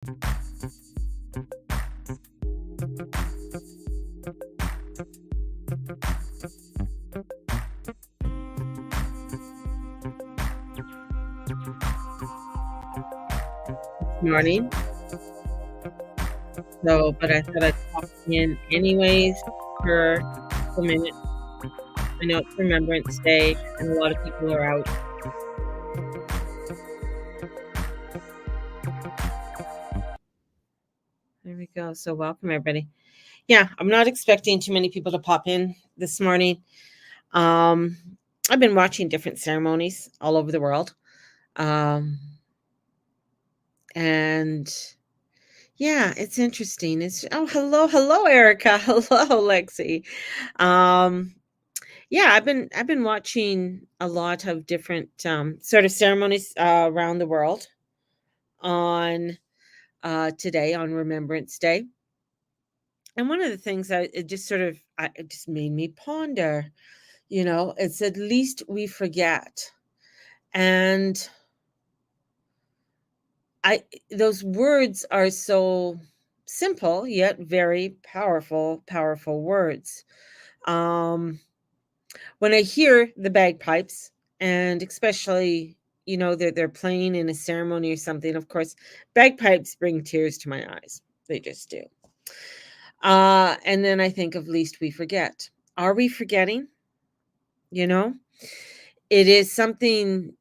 Morning. So, but I thought I'd pop in anyways for a couple minutes. I know it's Remembrance Day and a lot of people are out. There we go. So, welcome everybody. Yeah, I'm not expecting too many people to pop in this morning. Um, I've been watching different ceremonies all over the world. Um, and yeah, it's interesting. Hello, Erica. Hello, Lexi. Um, Yeah, I've been watching a lot of different sort of ceremonies around the world on today on Remembrance Day, and one of the things it just made me ponder. It's at least we forget, and I those words are so simple yet very powerful, powerful words. Um, When I hear the bagpipes, and especially, they're playing in a ceremony or something, of course, bagpipes bring tears to my eyes. They just do. And then I think of least we forget. Are we forgetting? You know, it is something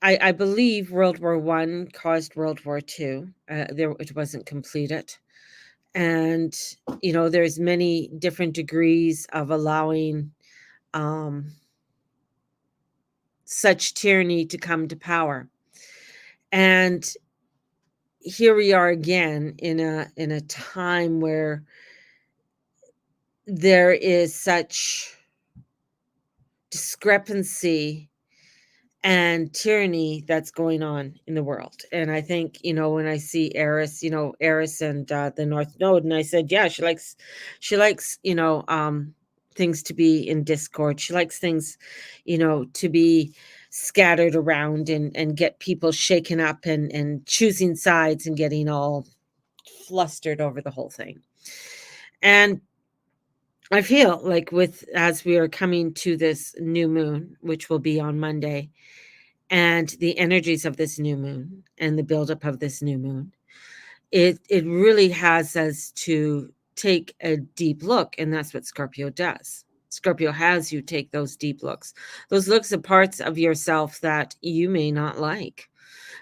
I believe World War One caused World War Two. There it wasn't completed. And there's many different degrees of allowing um such tyranny to come to power. And here we are again in a time where there is such discrepancy and tyranny that's going on in the world. And I think, when I see Eris and the North Node, and I said, yeah, she likes, things to be in discord. She likes things, to be scattered around and get people shaken up and choosing sides and getting all flustered over the whole thing. And I feel like with as we are coming to this new moon, which will be on Monday, and the energies of this new moon and the buildup of this new moon, it really has us to take a deep look, and that's what Scorpio does. Scorpio has you take those looks at parts of yourself that you may not like,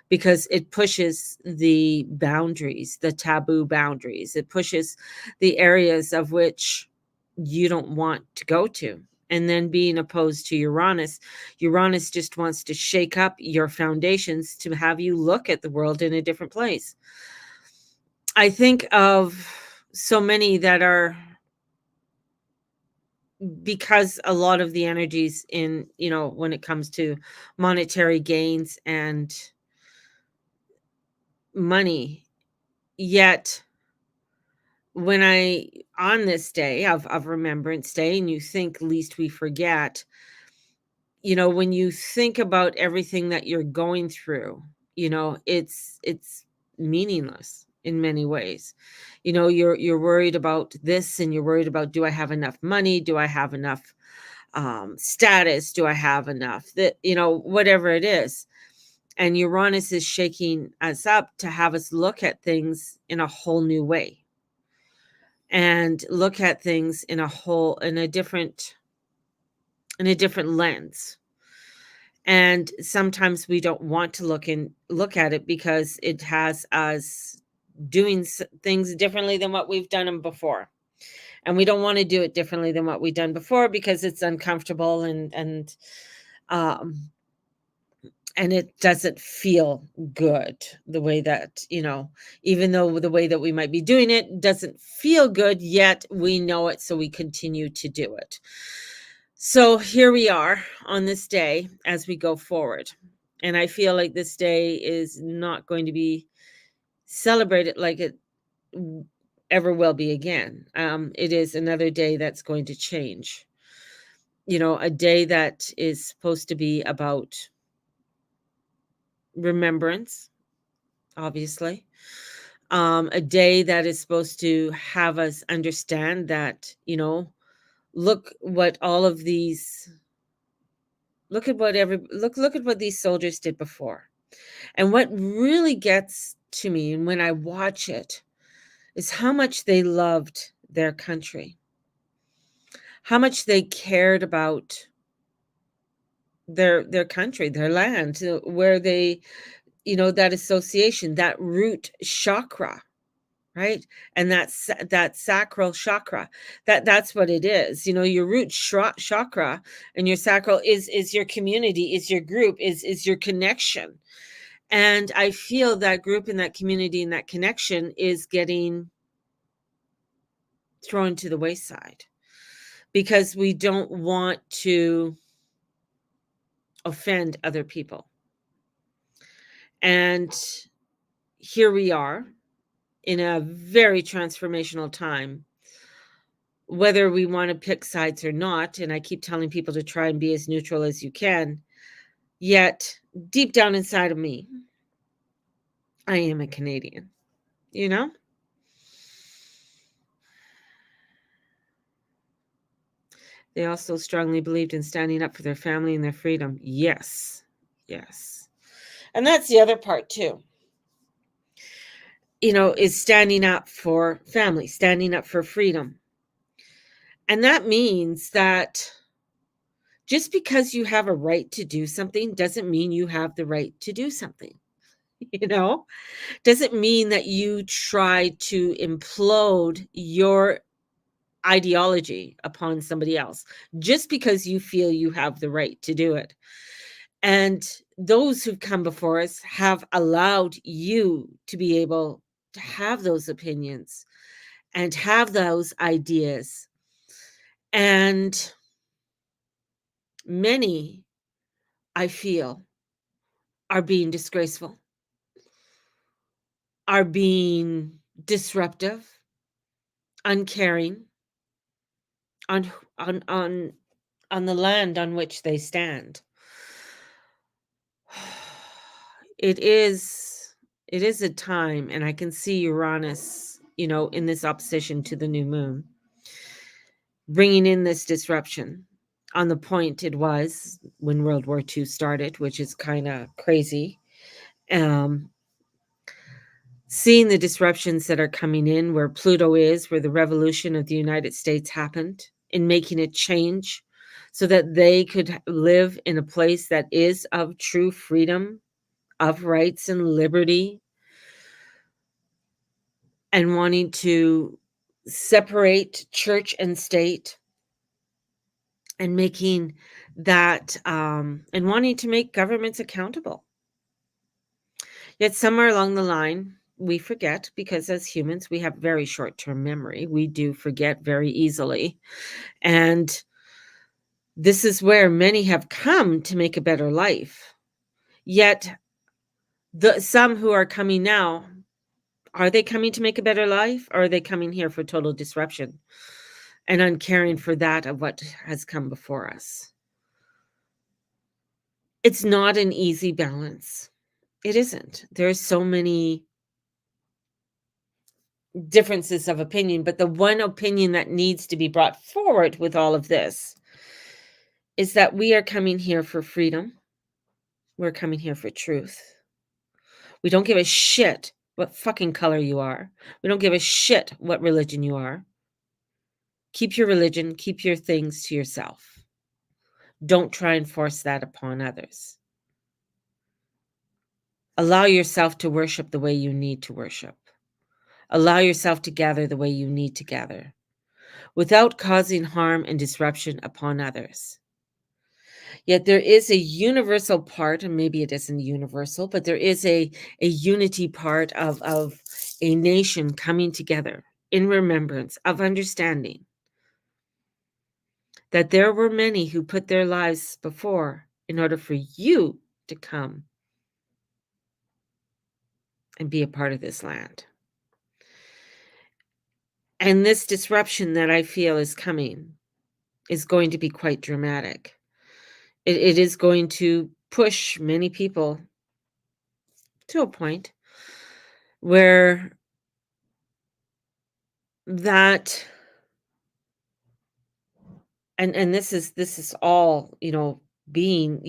because it pushes the boundaries, the taboo boundaries. It pushes the areas of which you don't want to go to. And then being opposed to Uranus just wants to shake up your foundations to have you look at the world in a different place. I think of so many that are, because a lot of the energies in, when it comes to monetary gains and money, yet when I on this day of Remembrance Day, and you think least we forget, when you think about everything that you're going through, it's meaningless in many ways. You're worried about this, and you're worried about, do I have enough money? Do I have enough status? Do I have enough that, whatever it is. And Uranus is shaking us up to have us look at things in a whole new way, and look at things in a different lens. And sometimes we don't want to look at it because it has us doing things differently than what we've done them before, and we don't want to do it differently than what we've done before because it's uncomfortable, um and it doesn't feel good the way that, even though the way that we might be doing it doesn't feel good, yet we know it, so we continue to do it. So here we are on this day as we go forward. And I feel like this day is not going to be celebrated like it ever will be again. It is another day that's going to change. A day that is supposed to be about remembrance, obviously, A day that is supposed to have us understand that, look what all of these look at what these soldiers did before. And what really gets to me and when I watch it is how much they loved their country, how much they cared about their country, their land, where they, that association, that root chakra, right? And that sacral chakra, that's what it is. Your root chakra and your sacral is your community, is your group, is your connection. And I feel that group and that community and that connection is getting thrown to the wayside because we don't want to offend other people. And here we are in a very transformational time, whether we want to pick sides or not. And I keep telling people to try and be as neutral as you can. Yet, deep down inside of me, I am a Canadian, you know? They also strongly believed in standing up for their family and their freedom. Yes. Yes. And that's the other part, too. Is standing up for family, standing up for freedom. And that means that just because you have a right to do something doesn't mean you have the right to do something. Doesn't mean that you try to implode your ideology upon somebody else just because you feel you have the right to do it. And those who've come before us have allowed you to be able to have those opinions and have those ideas. And many, I feel, are being disgraceful, are being disruptive, uncaring on on on on the land on which they stand. It is a time, and I can see Uranus, in this opposition to the new moon, bringing in this disruption on the point it was when World War II started, which is kind of crazy. Um, Seeing the disruptions that are coming in where Pluto is, where the revolution of the United States happened, in making a change so that they could live in a place that is of true freedom, of rights and liberty, and wanting to separate church and state, and making that and wanting to make governments accountable. Yet somewhere along the line, we forget, because as humans, we have very short-term memory. We do forget very easily. And this is where many have come to make a better life. Yet some who are coming now, are they coming to make a better life, or are they coming here for total disruption and uncaring for that of what has come before us? It's not an easy balance. It isn't. There's so many differences of opinion, but the one opinion that needs to be brought forward with all of this is that we are coming here for freedom. We're coming here for truth. We don't give a shit what fucking color you are. We don't give a shit what religion you are. Keep your religion, keep your things to yourself. Don't try and force that upon others. Allow yourself to worship the way you need to worship. Allow yourself to gather the way you need to gather, without causing harm and disruption upon others. Yet there is a universal part, and maybe it isn't universal, but there is a unity part of a nation coming together in remembrance of understanding that there were many who put their lives before in order for you to come and be a part of this land. And this disruption that I feel is coming is going to be quite dramatic. It is going to push many people to a point where that and this is all, being,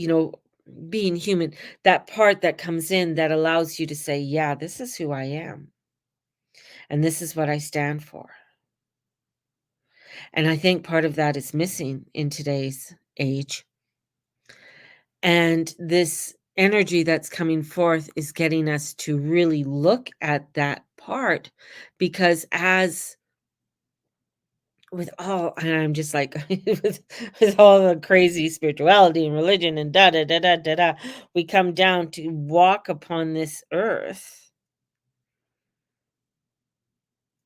being human, that part that comes in that allows you to say, "Yeah, this is who I am, and this is what I stand for." And I think part of that is missing in today's age. And this energy that's coming forth is getting us to really look at that part because as with all and I'm just like with all the crazy spirituality and religion and da da da da da da, we come down to walk upon this earth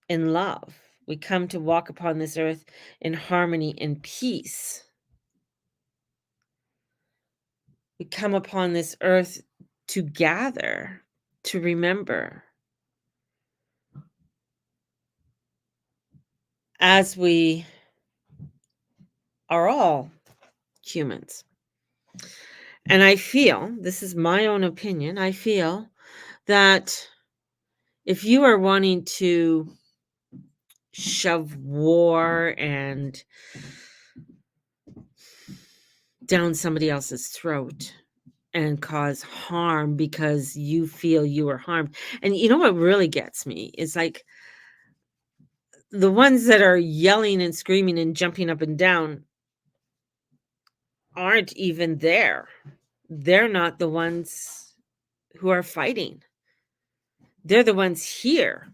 in love. We come to walk upon this earth in harmony and peace. We come upon this earth to gather, to remember, as we are all humans. And I feel, this is my own opinion, I feel that if you are wanting to shove war and down somebody else's throat and cause harm because you feel you were harmed. And you know what really gets me is like the ones that are yelling and screaming and jumping up and down aren't even there. They're not the ones who are fighting. They're the ones here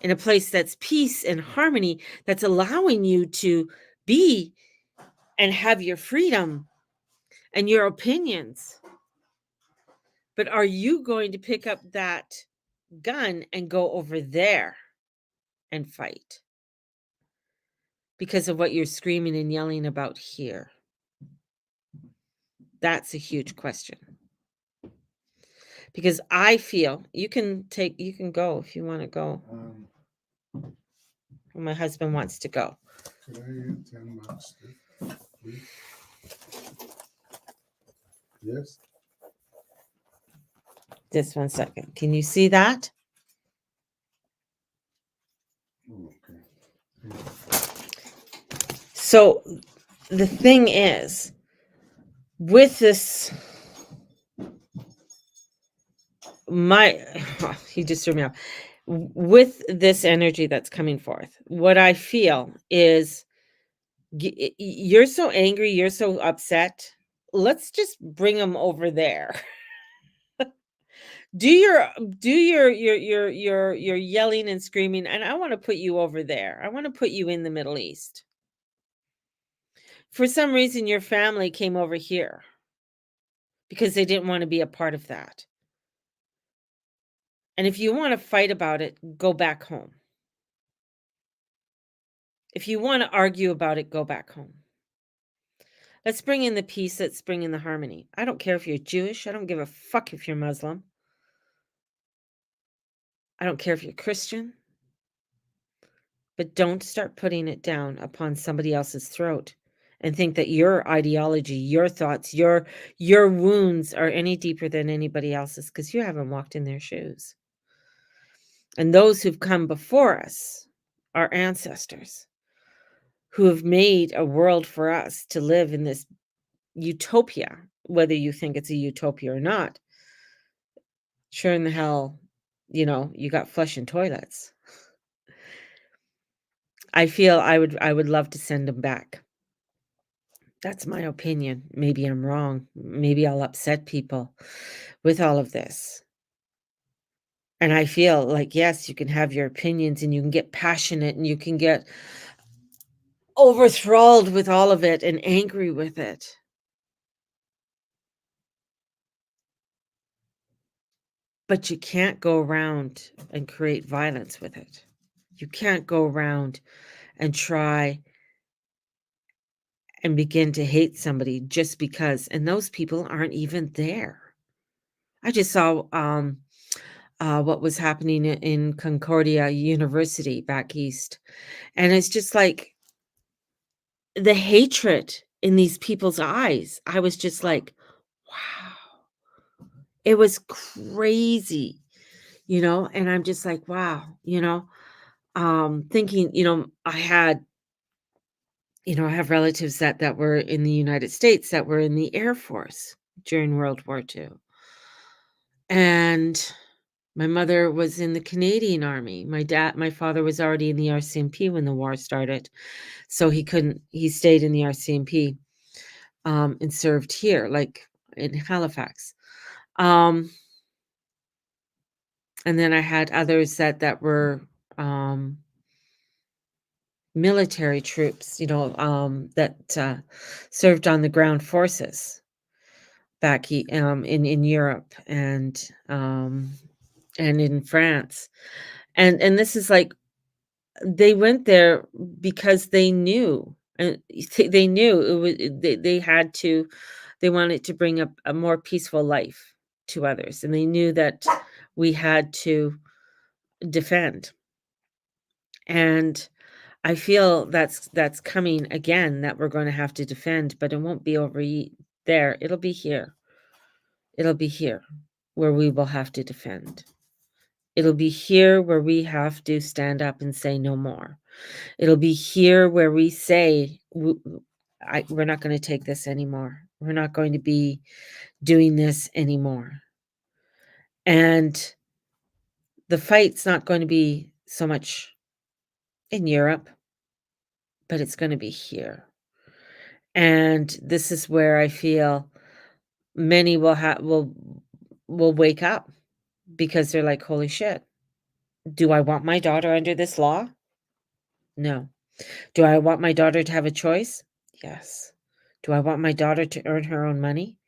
in a place that's peace and harmony, that's allowing you to be and have your freedom and your opinions. But are you going to pick up that gun and go over there and fight because of what you're screaming and yelling about here? That's a huge question. Because I feel you can go if you want to go. My husband wants to go. Could I get 10 bucks, please? Yes. Just 1 second. Can you see that? Oh, okay. So the thing is, with this, he just threw me off. With this energy that's coming forth, what I feel is you're so angry, you're so upset. Let's just bring them over there. Do your yelling and screaming, and I want to put you over there. I want to put you in the Middle East. For some reason, your family came over here because they didn't want to be a part of that. And if you want to fight about it, go back home. If you want to argue about it, go back home. Let's bring in the peace. Let's bring in the harmony. I don't care if you're Jewish. I don't give a fuck if you're Muslim. I don't care if you're Christian. But don't start putting it down upon somebody else's throat and think that your ideology, your thoughts, your wounds are any deeper than anybody else's because you haven't walked in their shoes. And those who've come before us, our ancestors, who have made a world for us to live in this utopia, whether you think it's a utopia or not, sure in the hell, you got flushing toilets. I feel I would love to send them back. That's my opinion. Maybe I'm wrong. Maybe I'll upset people with all of this. And I feel like, yes, you can have your opinions and you can get passionate and you can get overthralled with all of it and angry with it. But you can't go around and create violence with it. You can't go around and try and begin to hate somebody just because, and those people aren't even there. I just saw what was happening in Concordia University back east. And it's just like the hatred in these people's eyes. I was just like, wow. It was crazy, and I'm just like, wow, thinking, I have relatives that were in the United States that were in the Air Force during World War II. And my mother was in the Canadian Army. My father was already in the RCMP when the war started. So he stayed in the RCMP, and served here, like in Halifax. Um, and then I had others that were, um, military troops, that served on the ground forces in Europe and in France. And this is like they went there because they knew, they knew it was they had to they wanted to bring a more peaceful life to others, and they knew that we had to defend. And I feel that's coming again, that we're gonna have to defend, but it won't be over there. It'll be here. It'll be here where we will have to defend. It'll be here where we have to stand up and say no more. It'll be here where we say, we're not going to take this anymore. We're not going to be doing this anymore. And the fight's not going to be so much in Europe, but it's going to be here. And this is where I feel many will wake up because they're like, holy shit, do I want my daughter under this law? No. Do I want my daughter to have a choice? Yes. Do I want my daughter to earn her own money?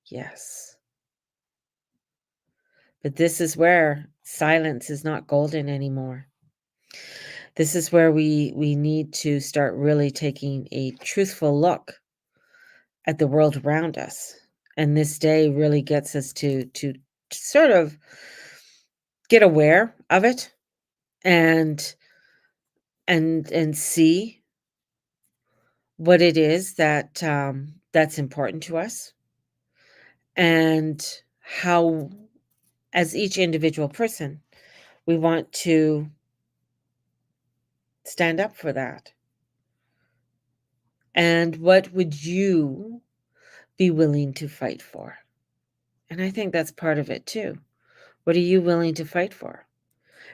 Yes. But this is where silence is not golden anymore. This is where we need to start really taking a truthful look at the world around us. And this day really gets us to sort of get aware of it and and see what it is that's important to us, and how, as each individual person, we want to stand up for that. And what would you be willing to fight for? And I think that's part of it too. What are you willing to fight for?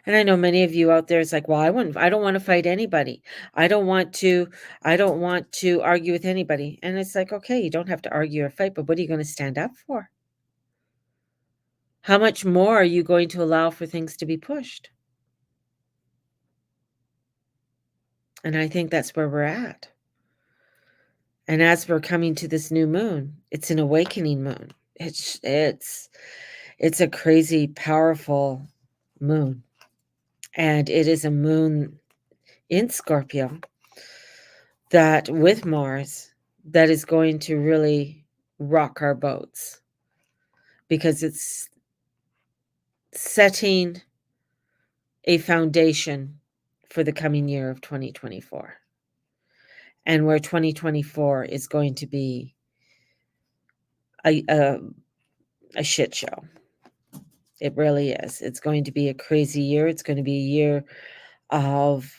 And I know many of you out there is like, well, I don't want to fight anybody. I don't want to, I don't want to argue with anybody. And it's like, okay, you don't have to argue or fight, but what are you going to stand up for? How much more are you going to allow for things to be pushed? And I think that's where we're at. And as we're coming to this new moon, it's an awakening moon. It's a crazy powerful moon. And it is a moon in Scorpio that with Mars that is going to really rock our boats, because it's setting a foundation for the coming year of 2024. And where 2024 is going to be a shit show. It really is. It's going to be a crazy year. It's going to be a year of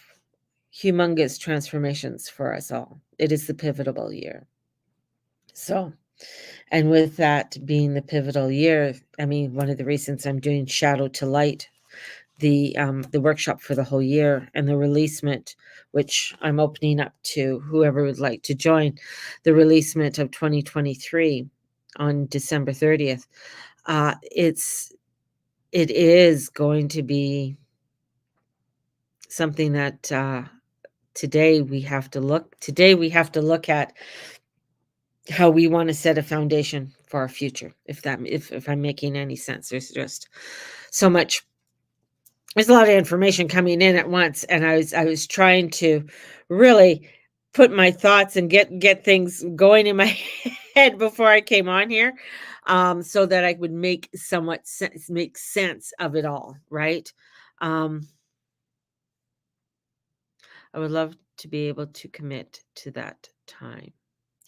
humongous transformations for us all. It is the pivotal year. So, and with that being the pivotal year, I mean, one of the reasons I'm doing Shadow to Light, the workshop for the whole year, and the releasement, which I'm opening up to whoever would like to join, the releasement of 2023 on December 30th. It is going to be something that today we have to look at how we want to set a foundation for our future. If I'm making any sense, there's a lot of information coming in at once, and I was trying to really put my thoughts and get things going in my head before I came on here, so that I would make sense of it all, right? Um, I would love to be able to commit to that time.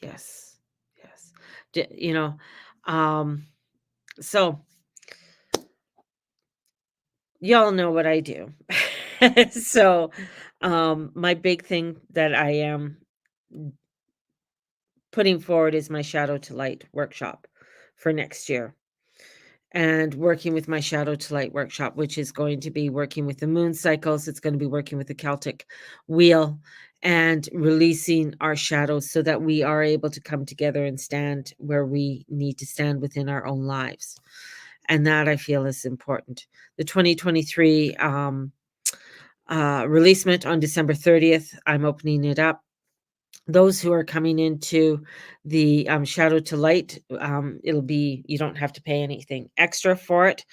Yes, yes. You know, so y'all know what I do. So, my big thing that I am putting forward is my Shadow to Light workshop for next year. And working with my Shadow to Light workshop, which is going to be working with the moon cycles. It's going to be working with the Celtic wheel and releasing our shadows so that we are able to come together and stand where we need to stand within our own lives. And that I feel is important. The 2023 releasement on December 30th, I'm opening it up. Those who are coming into the Shadow to Light, it'll be, you don't have to pay anything extra for it.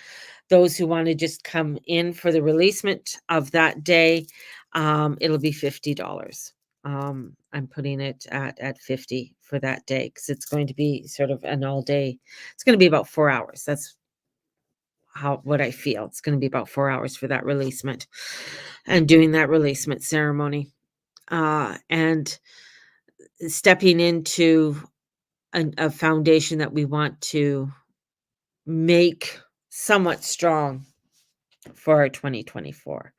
Those who want to just come in for the releasement of that day, it'll be $50. I'm putting it at 50 for that day because it's going to be sort of an all day. It's going to be about 4 hours. That's what I feel. It's going to be about 4 hours for that releasement and doing that releasement ceremony. And stepping into a foundation that we want to make somewhat strong for our 2024.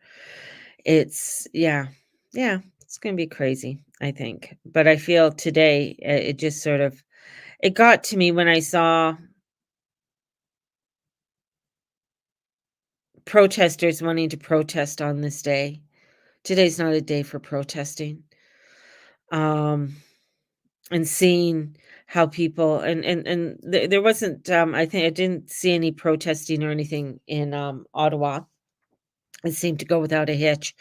Yeah, it's going to be crazy, I think. But I feel today it just sort of it got to me when I saw protesters wanting to protest on this day. Today's not a day for protesting. Um and seeing how people and there wasn't I think I didn't see any protesting or anything in Ottawa. It seemed to go without a hitch.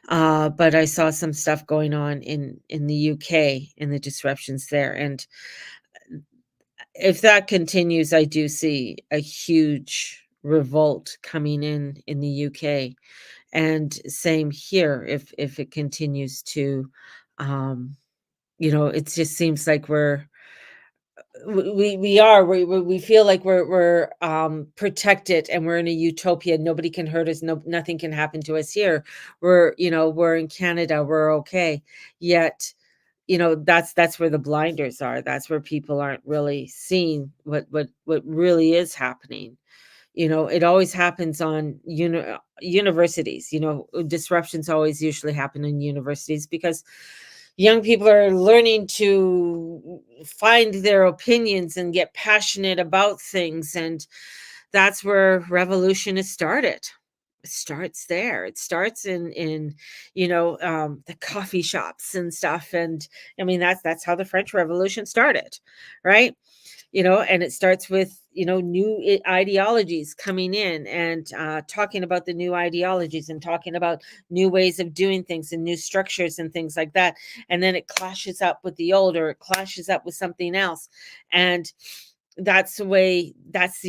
But I saw some stuff going on in the UK in the disruptions there, and if that continues, I do see a huge revolt coming in the UK, and same here if it continues to, um, it just seems like we feel like we're protected and we're in a utopia. Nobody can hurt us. No, nothing can happen to us here. We're in Canada. We're okay. Yet, that's where the blinders are. That's where people aren't really seeing what really is happening. It always happens on universities. Disruptions always usually happen in universities because young people are learning to find their opinions and get passionate about things, and that's where revolution is started. It starts there. It starts in the coffee shops and stuff. And I mean, that's how the French Revolution started, right? And it starts with, new ideologies coming in and talking about the new ideologies and talking about new ways of doing things and new structures and things like that. And then it clashes up with the old, or it clashes up with something else. And that's the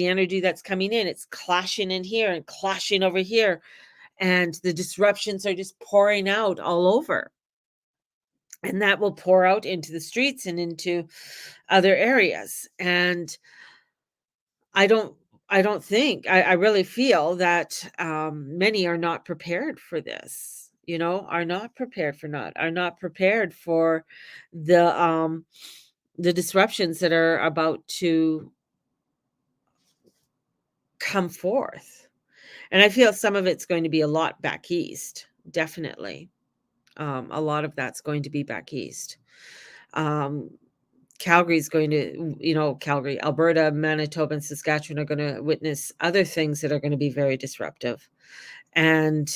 energy that's coming in. It's clashing in here and clashing over here. And the disruptions are just pouring out all over. And that will pour out into the streets and into other areas. And I don't I don't think I really feel that many are not prepared for this, are not prepared for the um the disruptions that are about to come forth. And I feel some of it's going to be a lot back east, definitely. A lot of that's going to be back east. Um, Calgary's going to, Calgary, Alberta, Manitoba, and Saskatchewan are going to witness other things that are going to be very disruptive, and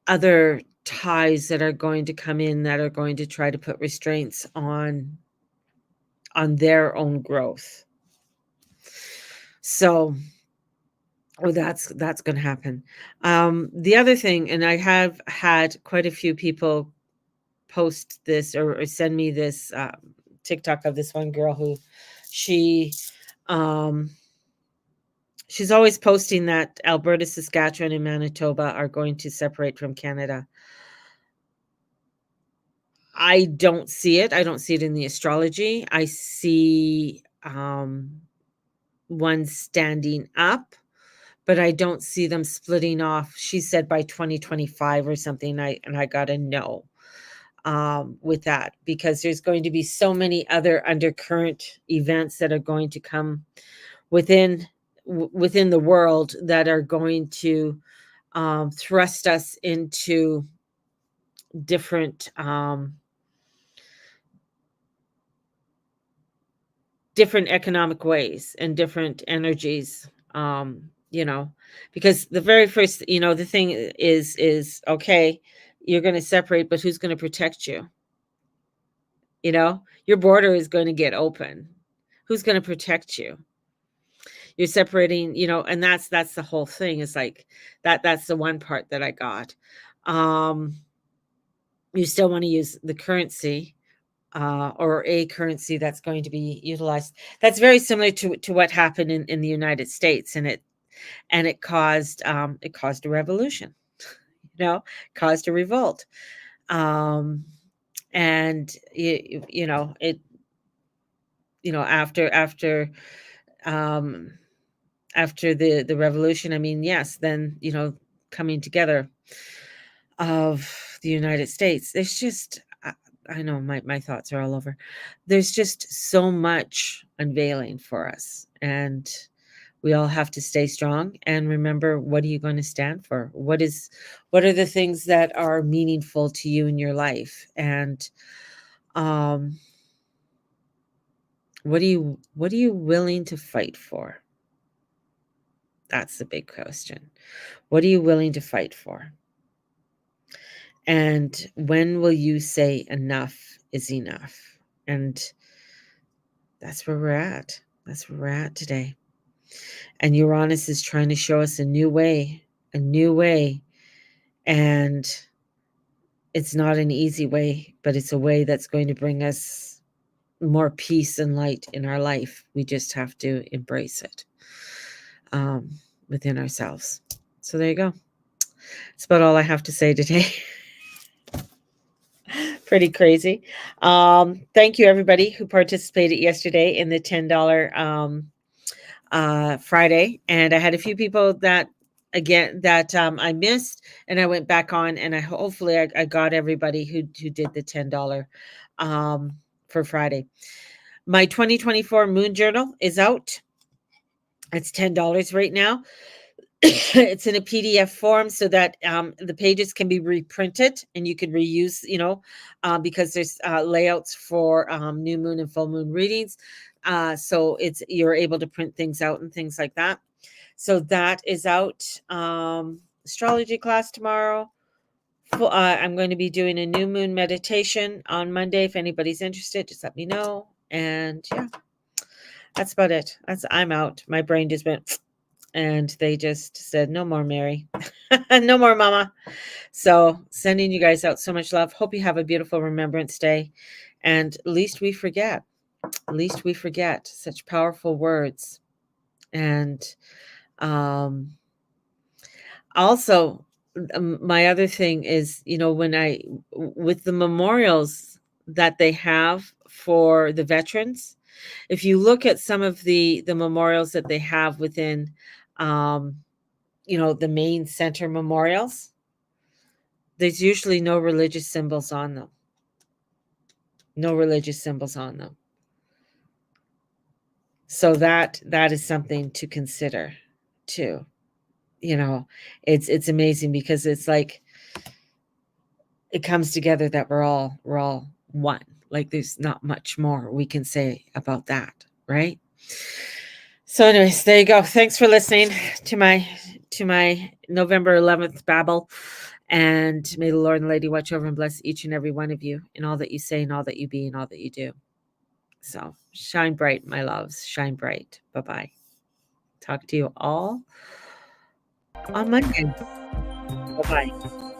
other ties that are going to come in that are going to try to put restraints on their own growth. So, that's going to happen. The other thing, and I have had quite a few people post this or send me this TikTok of this one girl who she um she's always posting that Alberta, Saskatchewan, and Manitoba are going to separate from Canada. I don't see it. I don't see it in the astrology. I see one standing up, but I don't see them splitting off. She said by 2025 or something. I got a no with that, because there's going to be so many other undercurrent events that are going to come within within the world that are going to thrust us into different different economic ways and different energies. You know, because the very first, the thing is okay, you're going to separate, but who's going to protect you? Your border is going to get open. Who's going to protect you? You're separating, and that's the whole thing, is like that's the one part that I got. You still want to use the currency, or a currency that's going to be utilized. That's very similar to what happened in the United States, and it caused a revolution, caused a revolt. And it um after the revolution, I mean, yes, then coming together of the United States, there's just I know my thoughts are all over. There's just so much unveiling for us, and we all have to stay strong and remember, what are you going to stand for? What are the things that are meaningful to you in your life? And what are you willing to fight for? That's the big question. What are you willing to fight for? And when will you say enough is enough? And that's where we're at. That's where we're at today. And Uranus is trying to show us a new way. And it's not an easy way, but it's a way that's going to bring us more peace and light in our life. We just have to embrace it within ourselves. So there you go. That's about all I have to say today. Pretty crazy. Thank you, everybody who participated yesterday in the $10 Friday. And I had a few people that I missed, and I went back on, and hopefully I got everybody who did the $10 for Friday. My 2024 Moon Journal is out. It's $10 right now. It's in a PDF form, so that the pages can be reprinted and you can reuse, because there's layouts for new moon and full moon readings. So you're able to print things out and things like that. So that is out. Astrology class tomorrow. I'm going to be doing a new moon meditation on Monday. If anybody's interested, just let me know. And yeah, that's about it. I'm out. My brain just went, and they just said, no more, Mary. No more, Mama. So sending you guys out so much love. Hope you have a beautiful Remembrance Day. And least we forget. Such powerful words. And also, my other thing is, with the memorials that they have for the veterans, if you look at some of the memorials that they have within, the main center memorials, there's usually no religious symbols on them. So that is something to consider too. It's amazing, because it's like it comes together that we're all one. Like, there's not much more we can say about that, right? So anyways, there you go. Thanks for listening to my November 11th babble. And may the Lord and Lady watch over and bless each and every one of you in all that you say and all that you be and all that you do. So shine bright, my loves. Shine bright. Bye-bye. Talk to you all on Monday. Bye-bye.